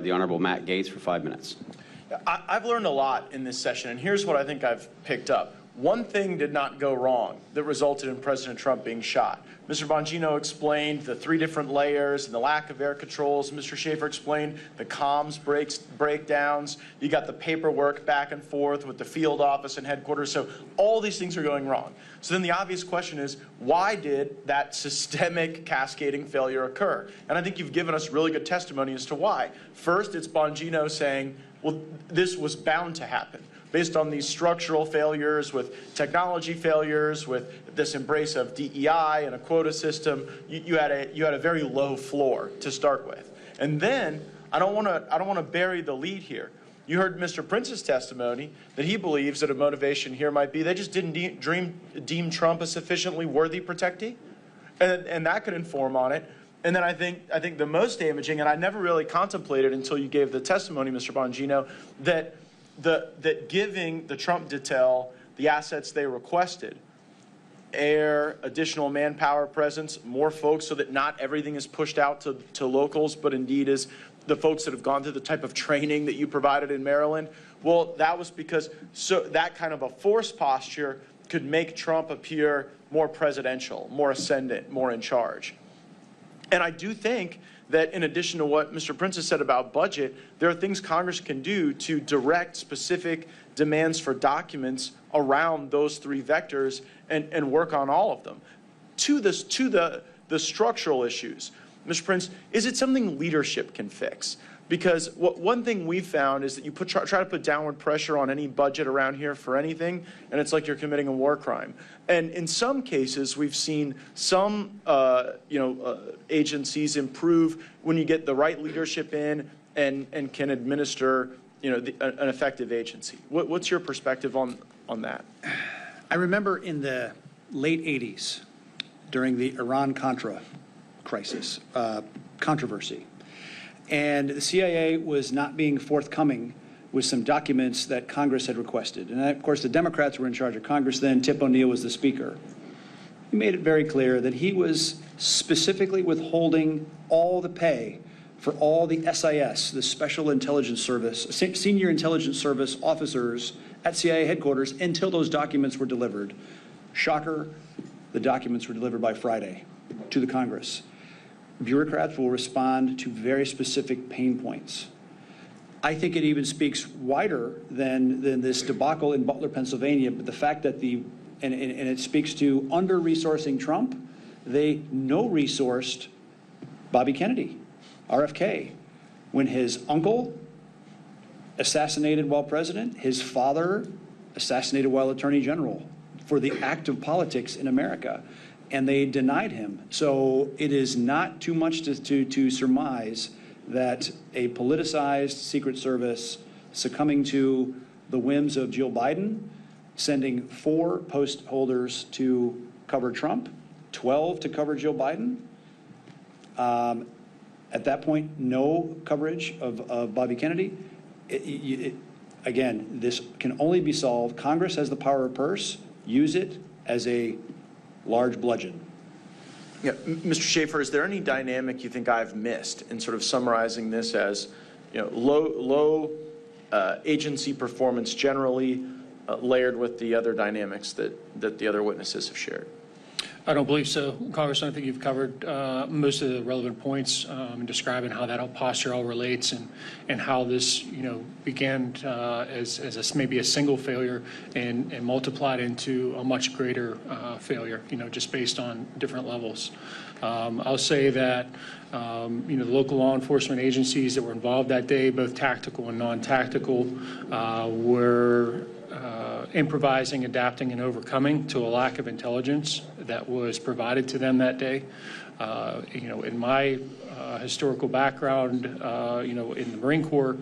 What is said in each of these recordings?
The Honorable Matt Gaetz for 5 minutes. I've learned a lot in this session, and here's what I think I've picked up. One thing did not go wrong that resulted in President Trump being shot. Mr. Bongino explained the 3 different layers and the lack of air controls. Mr. Schaefer explained the comms breakdowns. You got the paperwork back and forth with the field office and headquarters. So all these things are going wrong. So then the obvious question is, why did that systemic cascading failure occur? And I think you've given us really good testimony as to why. First, it's Bongino saying, well, this was bound to happen, based on these structural failures, with technology failures, with this embrace of DEI and a quota system. You had a very low floor to start with. And then I don't want to bury the lead here. You heard Mr. Prince's testimony that he believes that a motivation here might be they just didn't deem Trump a sufficiently worthy protectee, and that could inform on it. And then I think the most damaging, and I never really contemplated until you gave the testimony, Mr. Bongino, that giving the Trump detail the assets they requested, air, additional manpower presence, more folks, so that not everything is pushed out to locals, but indeed is the folks that have gone through the type of training that you provided in Maryland. Well, that was because that kind of a force posture could make Trump appear more presidential, more ascendant, more in charge. And I do think that in addition to what Mr. Prince has said about budget, there are things Congress can do to direct specific demands for documents around those 3 vectors and work on all of them. To the structural issues, Mr. Prince, is it something leadership can fix? Because one thing we've found is that you try to put downward pressure on any budget around here for anything, and it's like you're committing a war crime. And in some cases, we've seen some agencies improve when you get the right leadership in and can administer an effective agency. What's your perspective on that? I remember in the late 80s, during the Iran-Contra crisis, controversy, and the CIA was not being forthcoming with some documents that Congress had requested. And of course, the Democrats were in charge of Congress then. Tip O'Neill was the speaker. He made it very clear that he was specifically withholding all the pay for all the SIS, the Special Intelligence Service, Senior Intelligence Service officers at CIA headquarters until those documents were delivered. Shocker, the documents were delivered by Friday to the Congress. Bureaucrats will respond to very specific pain points. I think it even speaks wider than this debacle in Butler, Pennsylvania, but the fact that and it speaks to under-resourcing Trump. They no-resourced Bobby Kennedy, RFK, when his uncle assassinated while president, his father assassinated while attorney general, for the act of politics in America. And they denied him. So it is not too much to surmise that a politicized Secret Service succumbing to the whims of Jill Biden, sending 4 post holders to cover Trump, 12 to cover Jill Biden. At that point, no coverage of Bobby Kennedy. Again, this can only be solved. Congress has the power of purse. Use it as a large bludgeon. Yeah, Mr. Schaefer, is there any dynamic you think I've missed in sort of summarizing this as, low agency performance generally layered with the other dynamics that the other witnesses have shared? I don't believe so, Congressman. I think you've covered most of the relevant points in describing how that posture all relates and how this, began as maybe a single failure and multiplied into a much greater failure, just based on different levels. I'll say that, the local law enforcement agencies that were involved that day, both tactical and non-tactical, were improvising, adapting, and overcoming to a lack of intelligence that was provided to them that day. In my historical background, in the Marine Corps,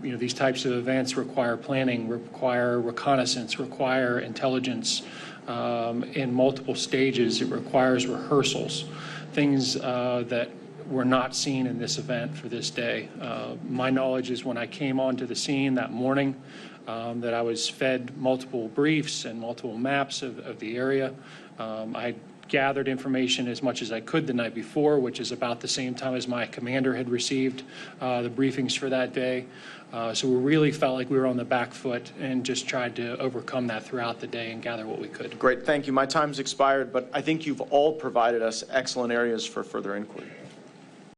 these types of events require planning, require reconnaissance, require intelligence in multiple stages. It requires rehearsals, things that were not seen in this event for this day. My knowledge is when I came onto the scene that morning, that I was fed multiple briefs and multiple maps of the area. I gathered information as much as I could the night before, which is about the same time as my commander had received the briefings for that day. So we really felt like we were on the back foot and just tried to overcome that throughout the day and gather what we could. Great, thank you. My time's expired, but I think you've all provided us excellent areas for further inquiry.